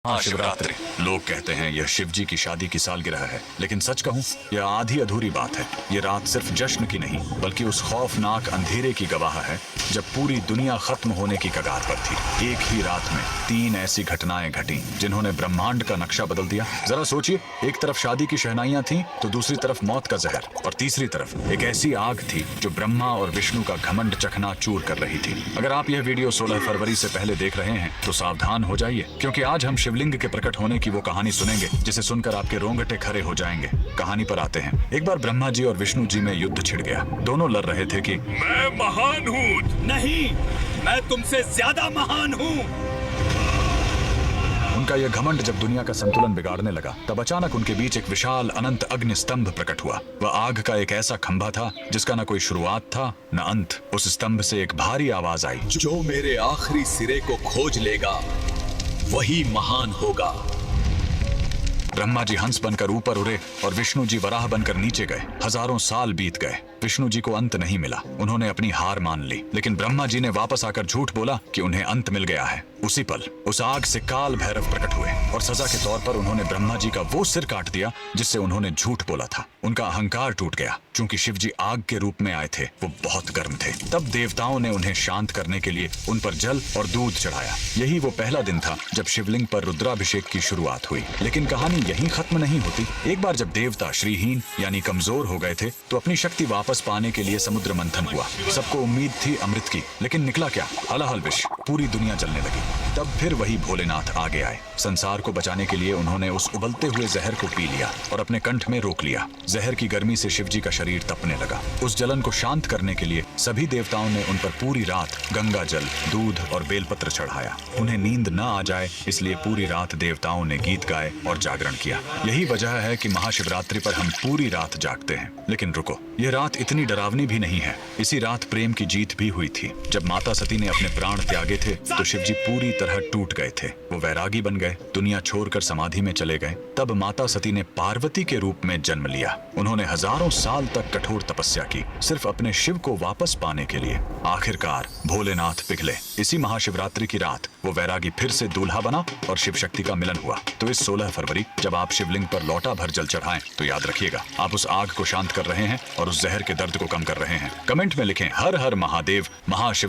हाँ, शिवरात्रि। लोग कहते हैं यह शिव जी की शादी की सालगिरह है, लेकिन सच कहूं यह आधी अधूरी बात है। ये रात सिर्फ जश्न की नहीं बल्कि उस खौफनाक अंधेरे की गवाह है जब पूरी दुनिया खत्म होने की कगार पर थी। एक ही रात में 3 ऐसी घटनाएं घटी जिन्होंने ब्रह्मांड का नक्शा बदल दिया। जरा सोचिए, एक तरफ शादी की शहनाइयां थीं, तो दूसरी तरफ मौत का जहर, और तीसरी तरफ एक ऐसी आग थी जो ब्रह्मा और विष्णु का घमंड चकनाचूर कर रही थी। अगर आप यह वीडियो 16 फरवरी से पहले देख रहे हैं तो सावधान हो जाइए, क्योंकि आज हम शिवलिंग के प्रकट होने की वो कहानी सुनेंगे जिसे सुनकर आपके रोंगटे खड़े हो जाएंगे। कहानी पर आते हैं। एक बार ब्रह्मा जी और विष्णु जी में युद्ध छिड़ गया। दोनों लड़ रहे थे कि मैं महान हूँ। नहीं, मैं तुमसे ज्यादा महान हूँ। उनका यह घमंड जब दुनिया का संतुलन बिगाड़ने लगा, तब अचानक उनके बीच एक विशाल अनंत अग्नि स्तंभ प्रकट हुआ। वह आग का एक ऐसा खंभा था जिसका न कोई शुरुआत था न अंत। उस स्तंभ से एक भारी आवाज आई, जो मेरे आखिरी सिरे को खोज लेगा वही महान होगा। ब्रह्मा जी हंस बनकर ऊपर उड़े और विष्णु जी वराह बनकर नीचे गए। हजारों साल बीत गए, विष्णु जी को अंत नहीं मिला। उन्होंने अपनी हार मान ली, लेकिन ब्रह्मा जी ने वापस आकर झूठ बोला कि उन्हें अंत मिल गया है। उसी पल उस आग से काल भैरव प्रकट हुए और सजा के तौर पर उन्होंने ब्रह्मा जी का वो सिर काट दिया जिससे उन्होंने झूठ बोला था। उनका अहंकार टूट गया। चूंकि शिव जी आग के रूप में आए थे, वो बहुत गर्म थे। तब देवताओं ने उन्हें शांत करने के लिए उन पर जल और दूध चढ़ाया। यही वो पहला दिन था जब शिवलिंग पर रुद्राभिषेक की शुरुआत हुई। लेकिन कहानी यहीं खत्म नहीं होती। एक बार जब देवता श्रीहीन यानी कमजोर हो गए थे, तो अपनी शक्ति वापस पाने के लिए समुद्र मंथन हुआ। सबको उम्मीद थी अमृत की, लेकिन निकला क्या? हलाहल विष। पूरी दुनिया जलने लगी। तब फिर वही भोलेनाथ आगे आए। संसार को बचाने के लिए उन्होंने उस उबलते हुए जहर को पी लिया और अपने कंठ में रोक लिया। जहर की गर्मी से शिव जी का शरीर तपने लगा। उस जलन को शांत करने के लिए सभी देवताओं ने उन पर पूरी रात गंगा जल, दूध और बेलपत्र चढ़ाया। उन्हें नींद न आ जाए इसलिए पूरी रात देवताओं ने गीत गाए और जागरण किया। यही वजह है कि महाशिवरात्रि पर हम पूरी रात जागते हैं। लेकिन रुको, यह रात इतनी डरावनी भी नहीं है। इसी रात प्रेम की जीत भी हुई थी। जब माता सती ने अपने प्राण त्यागे थे तो शिव जी पूरी तरह टूट गए थे। वो वैरागी बन गए, दुनिया छोड़कर समाधि में चले गए। तब माता सती ने पार्वती के रूप में जन्म लिया। उन्होंने हजारों साल तक कठोर तपस्या की, सिर्फ अपने शिव को वापस पाने के लिए। आखिरकार भोलेनाथ पिघले। इसी महाशिवरात्रि की रात वो वैरागी फिर से दूल्हा बना और शिव शक्ति का मिलन हुआ। तो इस 16 फरवरी जब आप शिवलिंग पर लोटा भर जल चढ़ाएं, तो याद रखिएगा, आप उस आग को शांत कर रहे हैं और उस जहर के दर्द को कम कर रहे हैं। कमेंट में लिखें हर हर महादेव। महाशिव